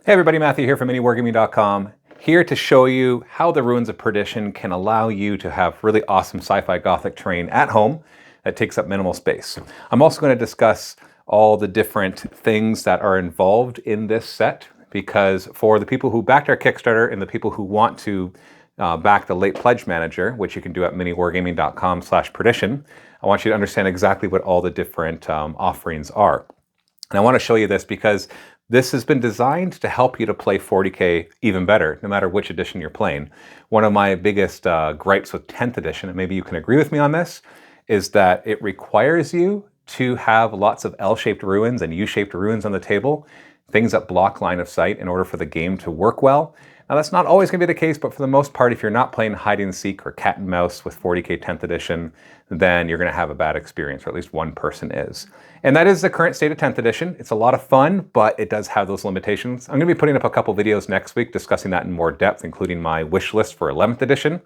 Hey everybody, Matthew here from MiniWargaming.com, here to show you how the Ruins of Perdition can allow you to have really awesome sci-fi Gothic terrain at home that takes up minimal space. I'm also going to discuss all the different things that are involved in this set, because for the people who backed our Kickstarter and the people who want to back the late pledge manager, which you can do at MiniWargaming.com/perdition, I want you to understand exactly what all the different offerings are. And I want to show you this because this has been designed to help you to play 40K even better, no matter which edition you're playing. One of my biggest gripes with 10th edition, and maybe you can agree with me on this, is that it requires you to have lots of L-shaped ruins and U-shaped ruins on the table, things that block line of sight in order for the game to work well. Now that's not always going to be the case, but for the most part, if you're not playing hide and seek or cat and mouse with 40K 10th edition, then you're going to have a bad experience, or at least one person is. And that is the current state of 10th edition. It's a lot of fun, but it does have those limitations. I'm going to be putting up a couple videos next week discussing that in more depth, including my wish list for 11th edition.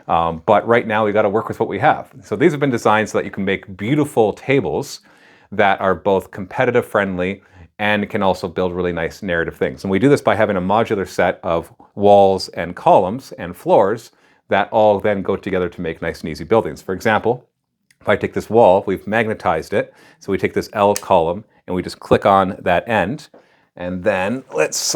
But right now we got to work with what we have. So these have been designed so that you can make beautiful tables that are both competitive friendly and can also build really nice narrative things. And we do this by having a modular set of walls and columns and floors that all then go together to make nice and easy buildings. For example, if I take this wall, we've magnetized it. So we take this L column and we just click on that end. And then let's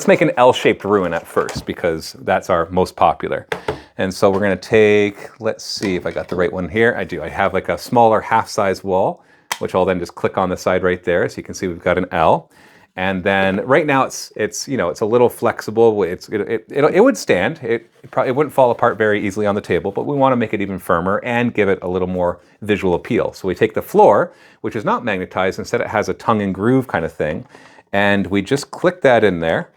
make an L-shaped ruin at first, because that's our most popular. And so we're going to take, let's see if I got the right one here. I do. I have like a smaller half-size wall, which I'll then just click on the side right there. So you can see we've got an L. And then right now it's a little flexible. It would stand. It wouldn't fall apart very easily on the table, but we want to make it even firmer and give it a little more visual appeal. So we take the floor, which is not magnetized. Instead, it has a tongue and groove kind of thing. And we just click that in there.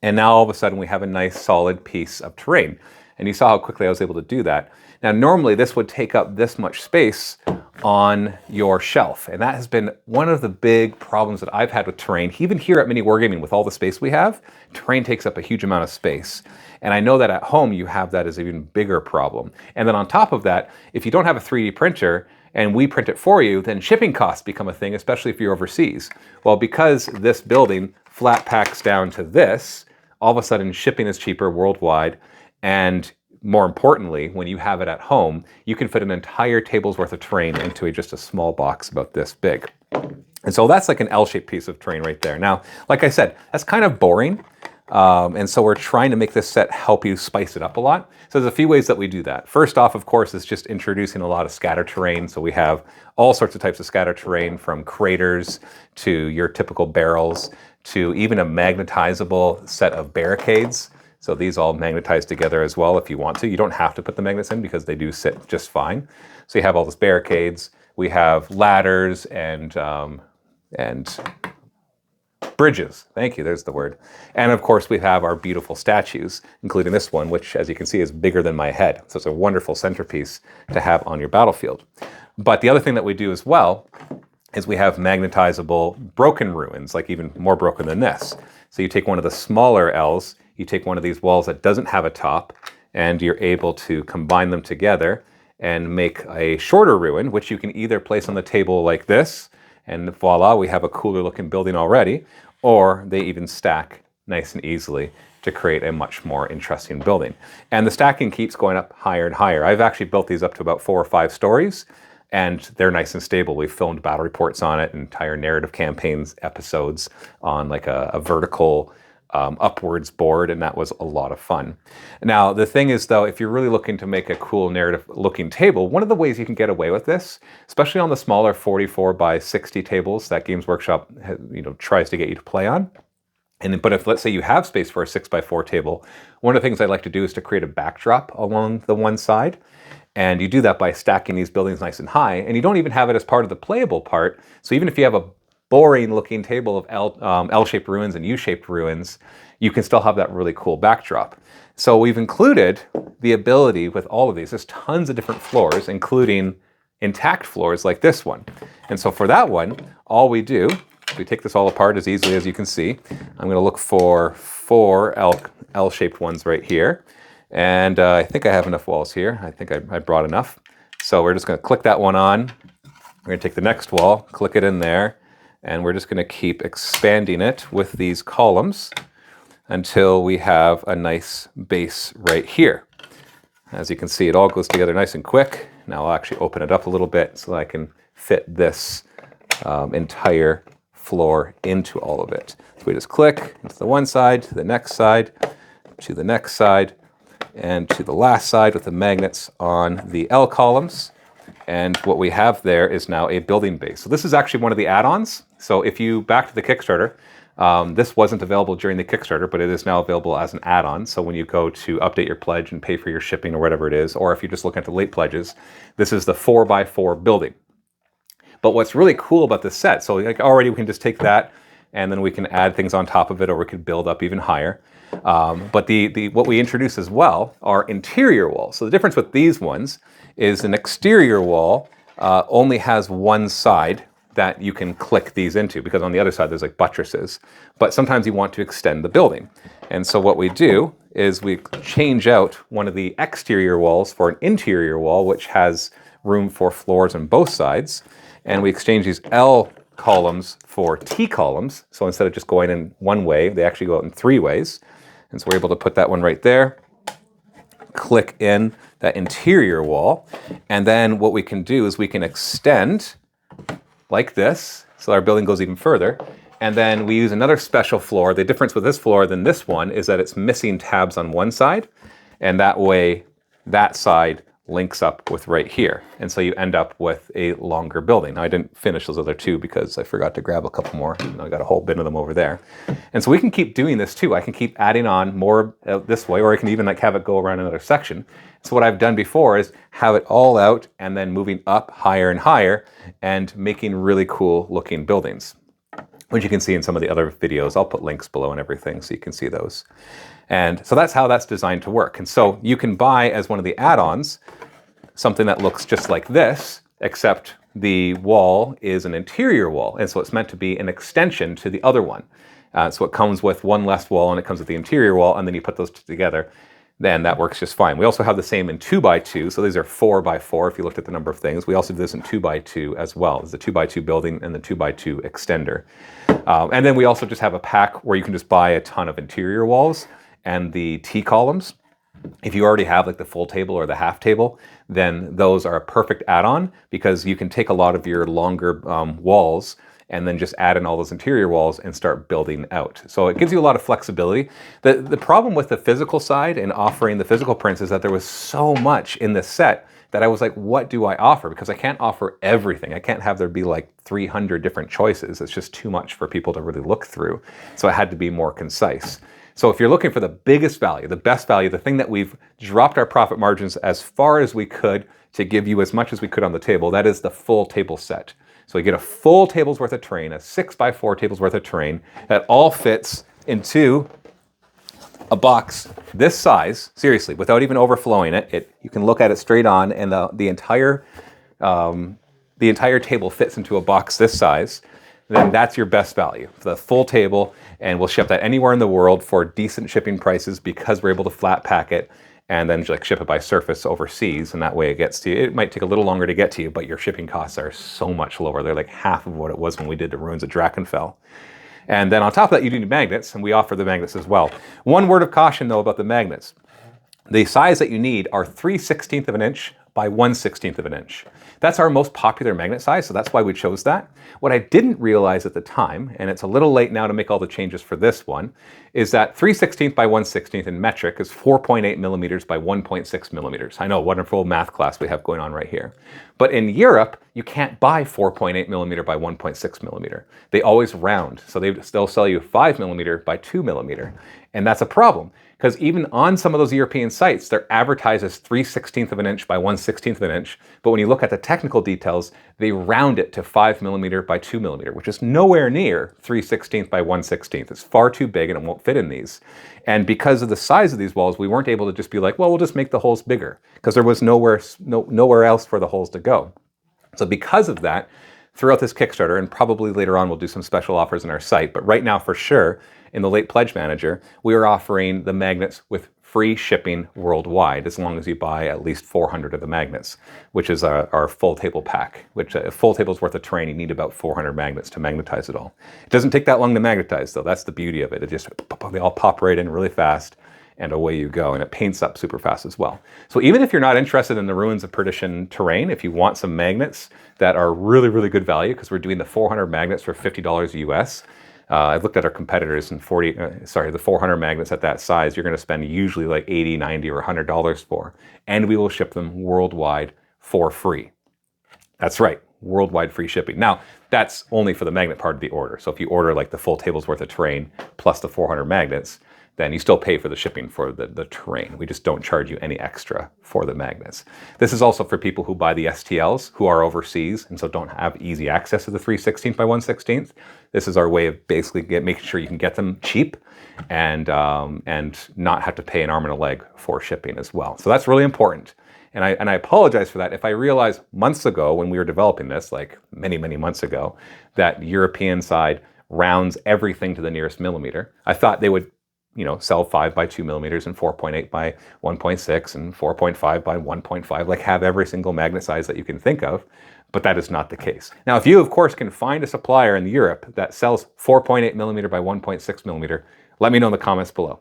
And now all of a sudden we have a nice solid piece of terrain. And you saw how quickly I was able to do that. Now, normally this would take up this much space on your shelf. And that has been one of the big problems that I've had with terrain. Even here at MiniWargaming, with all the space we have, terrain takes up a huge amount of space. And I know that at home you have that as an even bigger problem. And then on top of that, if you don't have a 3D printer and we print it for you, then shipping costs become a thing, especially if you're overseas. Well, because this building flat packs down to this, all of a sudden shipping is cheaper worldwide. And more importantly, when you have it at home, you can fit an entire table's worth of terrain into just a small box about this big. And so that's like an L-shaped piece of terrain right there. Now, like I said, that's kind of boring. And so we're trying to make this set help you spice it up a lot. So there's a few ways that we do that. First off, of course, is just introducing a lot of scatter terrain. So we have all sorts of types of scatter terrain, from craters to your typical barrels to even a magnetizable set of barricades. So these all magnetize together as well if you want to. You don't have to put the magnets in because they do sit just fine. So you have all those barricades. We have ladders and bridges. Thank you, there's the word. And of course we have our beautiful statues, including this one, which as you can see is bigger than my head. So it's a wonderful centerpiece to have on your battlefield. But the other thing that we do as well is we have magnetizable broken ruins, like even more broken than this. So you take one of the smaller L's, you take one of these walls that doesn't have a top, and you're able to combine them together and make a shorter ruin, which you can either place on the table like this, and voila, we have a cooler looking building already, or they even stack nice and easily to create a much more interesting building. And the stacking keeps going up higher and higher. I've actually built these up to about 4 or 5 stories, and they're nice and stable. We've filmed battle reports on it, entire narrative campaigns episodes on like a vertical upwards board, and that was a lot of fun. Now, the thing is though, if you're really looking to make a cool narrative looking table, one of the ways you can get away with this, especially on the smaller 44 by 60 tables that Games Workshop tries to get you to play on, but if let's say you have space for a 6x4 table, one of the things I like to do is to create a backdrop along the one side. And you do that by stacking these buildings nice and high, and you don't even have it as part of the playable part. So even if you have a boring looking table of L-shaped ruins and U-shaped ruins, you can still have that really cool backdrop. So we've included the ability with all of these. There's tons of different floors, including intact floors like this one. And so for that one, all we do, we take this all apart as easily as you can see. I'm going to look for 4 L-shaped ones right here. And I think I have enough walls here. I think I brought enough. So we're just going to click that one on. We're going to take the next wall, click it in there. And we're just going to keep expanding it with these columns until we have a nice base right here. As you can see, it all goes together nice and quick. Now I'll actually open it up a little bit so I can fit this entire floor into all of it. So we just click into the one side, to the next side, to the next side, and to the last side with the magnets on the L columns. And what we have there is now a building base. So this is actually one of the add-ons. So if you back to the Kickstarter, this wasn't available during the Kickstarter, but it is now available as an add-on. So when you go to update your pledge and pay for your shipping or whatever it is, or if you're just looking at the late pledges, this is the 4x4 building. But what's really cool about this set, so like already we can just take that and then we can add things on top of it, or we could build up even higher. But what we introduce as well are interior walls. So the difference with these ones is an exterior wall only has one side that you can click these into, because on the other side there's like buttresses. But sometimes you want to extend the building. And so what we do is we change out one of the exterior walls for an interior wall, which has room for floors on both sides. And we exchange these L columns for T columns. So instead of just going in one way, they actually go out in 3 ways. And so we're able to put that one right there, click in that interior wall. And then what we can do is we can extend like this, so our building goes even further. And then we use another special floor. The difference with this floor than this one is that it's missing tabs on one side. And that way, that side links up with right here. And so you end up with a longer building. Now, I didn't finish those other 2 because I forgot to grab a couple more. I got a whole bin of them over there. And so we can keep doing this too. I can keep adding on more this way, or I can even like have it go around another section. So what I've done before is have it all out and then moving up higher and higher and making really cool looking buildings, which you can see in some of the other videos. I'll put links below and everything so you can see those. And so that's how that's designed to work. And so you can buy as one of the add-ons something that looks just like this, except the wall is an interior wall. And so it's meant to be an extension to the other one. So it comes with one less wall and it comes with the interior wall, and then you put those 2 together, then that works just fine. We also have the same in 2x2. So these are 4x4 if you looked at the number of things. We also do this in 2x2 as well. There's the 2x2 building and the 2x2 extender. And then we also just have a pack where you can just buy a ton of interior walls and the T columns. If you already have like the full table or the half table, then those are a perfect add-on, because you can take a lot of your longer walls and then just add in all those interior walls and start building out. So it gives you a lot of flexibility. The problem with the physical side and offering the physical prints is that there was so much in this set that I was like, what do I offer? Because I can't offer everything. I can't have there be like 300 different choices. It's just too much for people to really look through. So I had to be more concise. So if you're looking for the biggest value, the best value, the thing that we've dropped our profit margins as far as we could to give you as much as we could on the table, that is the full table set. So you get a full table's worth of terrain, a 6x4 table's worth of terrain that all fits into a box this size, seriously, without even overflowing it. You can look at it straight on, and the entire table fits into a box this size. Then that's your best value, the full table, and we'll ship that anywhere in the world for decent shipping prices, because we're able to flat pack it and then like ship it by surface overseas, and that way it gets to you. It might take a little longer to get to you, but your shipping costs are so much lower. They're like half of what it was when we did the Ruins of Drachenfell. And then on top of that, you do need magnets, and we offer the magnets as well. One word of caution though about the magnets. The size that you need are 3/16 of an inch by 1/16 of an inch. That's our most popular magnet size, so that's why we chose that. What I didn't realize at the time, and it's a little late now to make all the changes for this one, is that 3/16 by 1/16 in metric is 4.8 millimeters by 1.6 millimeters. I know, wonderful math class we have going on right here. But in Europe, you can't buy 4.8 millimeter by 1.6 millimeter. They always round, so they'll sell you 5 millimeter by 2 millimeter. And that's a problem, because even on some of those European sites, they're advertised as 3/16 of an inch by 1/16 of an inch. But when you look at the technical details, they round it to 5 millimeter by 2 millimeter, which is nowhere near 3/16 by 1/16. It's far too big and it won't fit in these. And because of the size of these walls, we weren't able to just be like, well, we'll just make the holes bigger, because there was nowhere else for the holes to go. So because of that, throughout this Kickstarter, and probably later on we'll do some special offers on our site, but right now for sure, in the late pledge manager, we are offering the magnets with free shipping worldwide as long as you buy at least 400 of the magnets, which is our full table pack, which a full table's worth of terrain, you need about 400 magnets to magnetize it all. It doesn't take that long to magnetize though, that's the beauty of it. It just, they all pop right in really fast and away you go, and it paints up super fast as well. So even if you're not interested in the Ruins of Perdition terrain, if you want some magnets that are really, really good value, because we're doing the 400 magnets for $50 US, I've looked at our competitors and the 400 magnets at that size, you're going to spend usually like $80, $90, or $100 for, and we will ship them worldwide for free. That's right, worldwide free shipping. Now, that's only for the magnet part of the order. So if you order like the full table's worth of terrain plus the 400 magnets, then you still pay for the shipping for the terrain. We just don't charge you any extra for the magnets. This is also for people who buy the STLs, who are overseas and so don't have easy access to the 3/16 by 1/16. This is our way of basically making sure you can get them cheap and not have to pay an arm and a leg for shipping as well. So that's really important. And I apologize for that. If I realized months ago when we were developing this, like many, many months ago, that European side rounds everything to the nearest millimeter, I thought they would sell 5 by 2 millimeters and 4.8 by 1.6 and 4.5 by 1.5, like have every single magnet size that you can think of, but that is not the case. Now, if you, of course, can find a supplier in Europe that sells 4.8 millimeter by 1.6 millimeter, let me know in the comments below,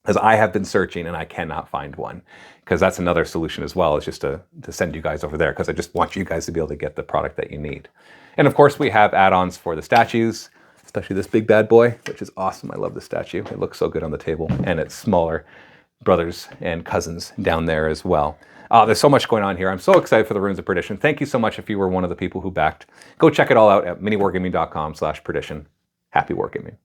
because I have been searching and I cannot find one, because that's another solution as well, is just to send you guys over there, because I just want you guys to be able to get the product that you need. And of course, we have add-ons for the statues, especially this big bad boy, which is awesome. I love the statue. It looks so good on the table, and its smaller brothers and cousins down there as well. There's so much going on here. I'm so excited for the Ruins of Perdition. Thank you so much if you were one of the people who backed. Go check it all out at miniwargaming.com/perdition. Happy wargaming.